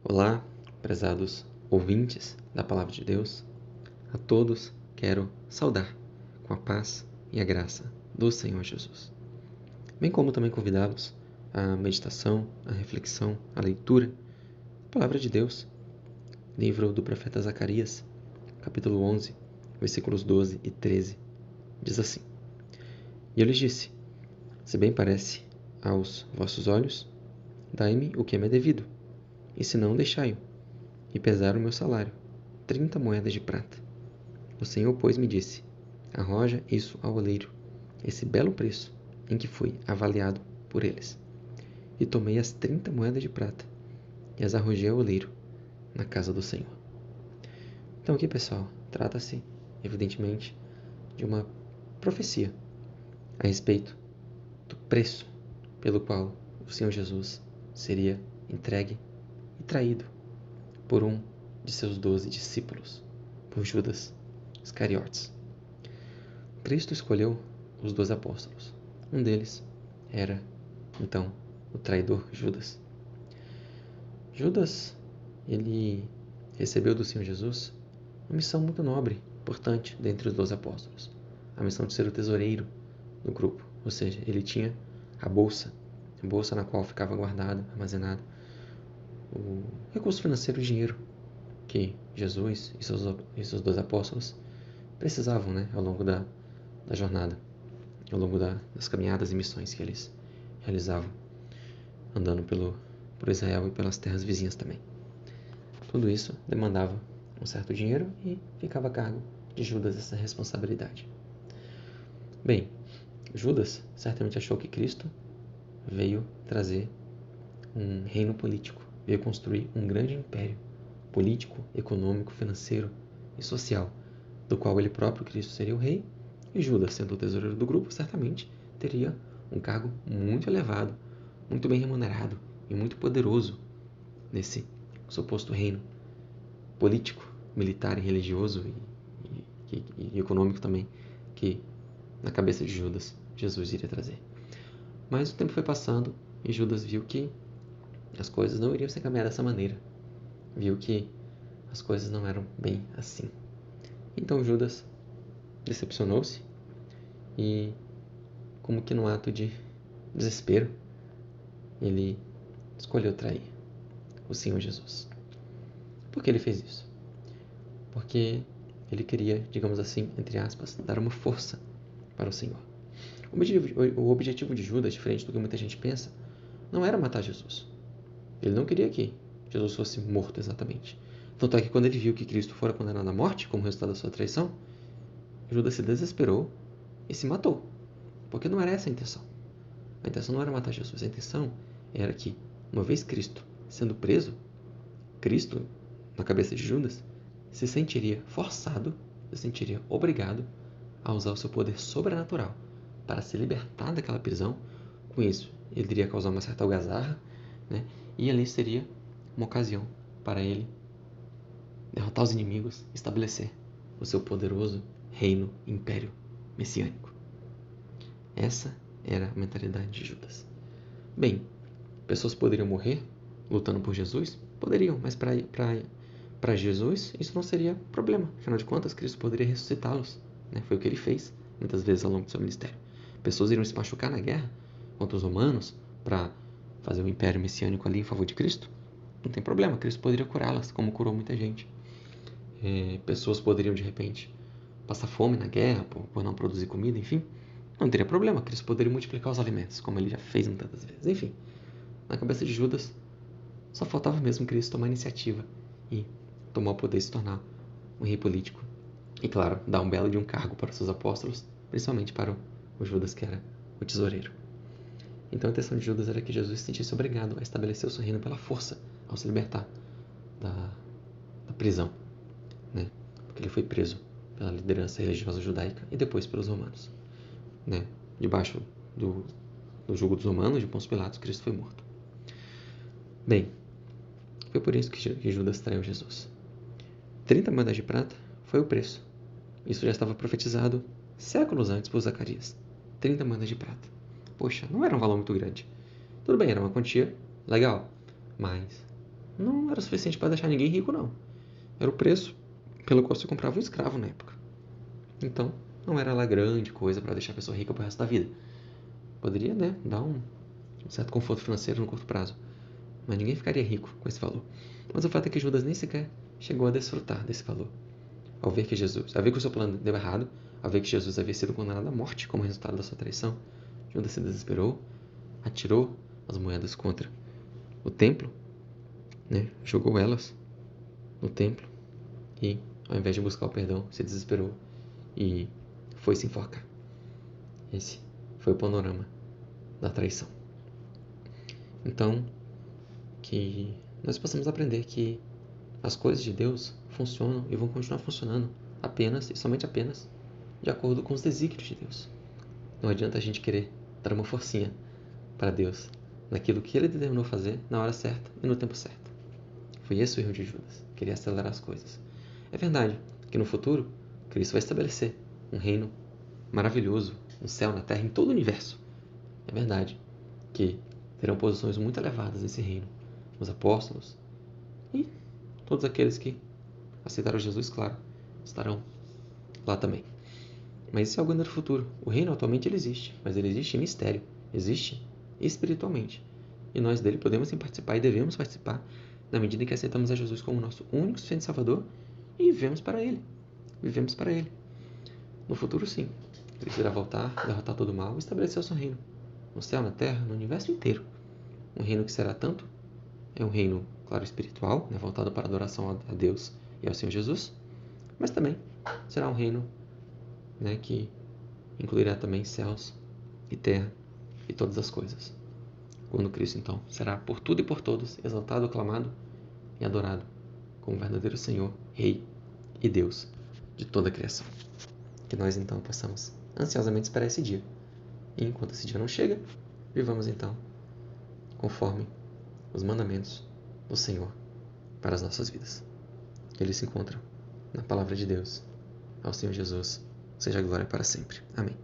Olá, prezados ouvintes da Palavra de Deus. A todos quero saudar com a paz e a graça do Senhor Jesus. Bem como também convidá-los à meditação, à reflexão, à leitura da Palavra de Deus, livro do profeta Zacarias, capítulo 11, versículos 12 e 13, diz assim: E eu lhes disse, se bem parece aos vossos olhos, dai-me o que me é devido, e se não, deixai-o. E pesaram o meu salário, 30 moedas de prata. O Senhor, pois, me disse, arroja isso ao oleiro, esse belo preço em que fui avaliado por eles. E tomei as 30 moedas de prata e as arrojei ao oleiro, na casa do Senhor. Então aqui, pessoal, trata-se, evidentemente, de uma profecia a respeito do preço pelo qual o Senhor Jesus seria entregue e traído por um de seus 12 discípulos, por Judas Iscariotes. Cristo escolheu os 12 apóstolos. Um deles era, então, o traidor Judas. Judas, ele recebeu do Senhor Jesus uma missão muito nobre, importante, dentre os 12 apóstolos. A missão de ser o tesoureiro do grupo. Ou seja, ele tinha a bolsa na qual ficava guardado, armazenado, o recurso financeiro, o dinheiro que Jesus e seus 12 apóstolos precisavam, ao longo da jornada, ao longo das caminhadas e missões que eles realizavam, andando por Israel e pelas terras vizinhas também. Tudo isso demandava um certo dinheiro e ficava a cargo de Judas essa responsabilidade. Bem, Judas certamente achou que Cristo veio trazer um reino político, veio construir um grande império político, econômico, financeiro e social, do qual ele próprio, Cristo, seria o rei, e Judas, sendo o tesoureiro do grupo, certamente teria um cargo muito elevado, muito bem remunerado e muito poderoso nesse suposto reino político, militar e religioso e econômico também, que na cabeça de Judas, Jesus iria trazer. Mas o tempo foi passando e Judas viu que as coisas não iriam se encaminhar dessa maneira. Viu que as coisas não eram bem assim. Então Judas decepcionou-se e, como que num ato de desespero, ele escolheu trair o Senhor Jesus. Por que ele fez isso? Porque ele queria, digamos assim, entre aspas, dar uma força para o Senhor. O objetivo de Judas, diferente do que muita gente pensa, não era matar Jesus. Ele não queria que Jesus fosse morto exatamente. Tanto é que quando ele viu que Cristo fora condenado à morte como resultado da sua traição, Judas se desesperou e se matou. Porque não era essa a intenção. A intenção não era matar Jesus. A intenção era que, uma vez Cristo sendo preso, Cristo, na cabeça de Judas, se sentiria forçado, se sentiria obrigado a usar o seu poder sobrenatural para se libertar daquela prisão. Com isso, ele iria causar uma certa algazarra, e ali seria uma ocasião para ele derrotar os inimigos, estabelecer o seu poderoso reino, império messiânico. Essa era a mentalidade de Judas. Bem, pessoas poderiam morrer lutando por Jesus? Poderiam, mas para Jesus isso não seria problema. Afinal de contas, Cristo poderia ressuscitá-los. Foi o que ele fez muitas vezes ao longo do seu ministério. Pessoas iriam se machucar na guerra contra os romanos para fazer o império messiânico ali em favor de Cristo. Não tem problema, Cristo poderia curá-las, como curou muita gente. Pessoas poderiam, de repente, passar fome na guerra por não produzir comida, enfim. Não teria problema, Cristo poderia multiplicar os alimentos, como ele já fez tantas vezes. Enfim, na cabeça de Judas, só faltava mesmo Cristo tomar iniciativa e tomar o poder de se tornar um rei político. E, claro, dar um belo de um cargo para os seus apóstolos, principalmente para o Judas, que era o tesoureiro. Então a intenção de Judas era que Jesus se sentisse obrigado a estabelecer o seu reino pela força, ao se libertar da prisão, porque ele foi preso pela liderança religiosa judaica e depois pelos romanos. Debaixo do jugo dos romanos, de Pôncio Pilatos, Cristo foi morto. Bem, foi por isso que Judas traiu Jesus. 30 moedas de prata foi o preço. Isso já estava profetizado séculos antes por Zacarias. 30 moedas de prata. Poxa, não era um valor muito grande. Tudo bem, era uma quantia legal, mas não era suficiente para deixar ninguém rico, não. Era o preço pelo qual se comprava um escravo na época. Então, não era lá grande coisa para deixar a pessoa rica pro resto da vida. Poderia, né, dar um certo conforto financeiro no curto prazo, mas ninguém ficaria rico com esse valor. Mas o fato é que Judas nem sequer chegou a desfrutar desse valor. Ao ver que o seu plano deu errado, ao ver que Jesus havia sido condenado à morte como resultado da sua traição, Judas se desesperou, atirou as moedas contra o templo, né, jogou elas no templo e, ao invés de buscar o perdão, se desesperou e foi se enforcar. Esse foi o panorama da traição. Então, que nós possamos aprender que as coisas de Deus funcionam e vão continuar funcionando apenas e somente apenas de acordo com os desígnios de Deus. Não adianta a gente querer dar uma forcinha para Deus naquilo que Ele determinou fazer na hora certa e no tempo certo. Foi esse o erro de Judas, querer acelerar as coisas. É verdade que no futuro Cristo vai estabelecer um reino maravilhoso, um céu na terra, em todo o universo. É verdade que terão posições muito elevadas nesse reino. Os apóstolos e todos aqueles que aceitaram Jesus, claro, estarão lá também. Mas isso é algo ainda do futuro. O reino atualmente ele existe, mas ele existe em mistério, existe espiritualmente. E nós dele podemos sim participar e devemos participar na medida em que aceitamos a Jesus como nosso único suficiente Salvador e vivemos para Ele. Vivemos para Ele. No futuro, sim. Cristo irá voltar, derrotar todo o mal e estabelecer o seu reino. No céu, na terra, no universo inteiro. Um reino que será tanto, é um reino, claro, espiritual, né, voltado para a adoração a Deus e ao Senhor Jesus, mas também será um reino, né, que incluirá também céus e terra e todas as coisas. Quando Cristo, então, será por tudo e por todos exaltado, aclamado e adorado como verdadeiro Senhor, Rei e Deus de toda a criação. Que nós, então, possamos ansiosamente esperar esse dia. E enquanto esse dia não chega, vivamos, então, conforme os mandamentos do Senhor para as nossas vidas. Eles se encontram na Palavra de Deus. Ao Senhor Jesus, seja a glória para sempre. Amém.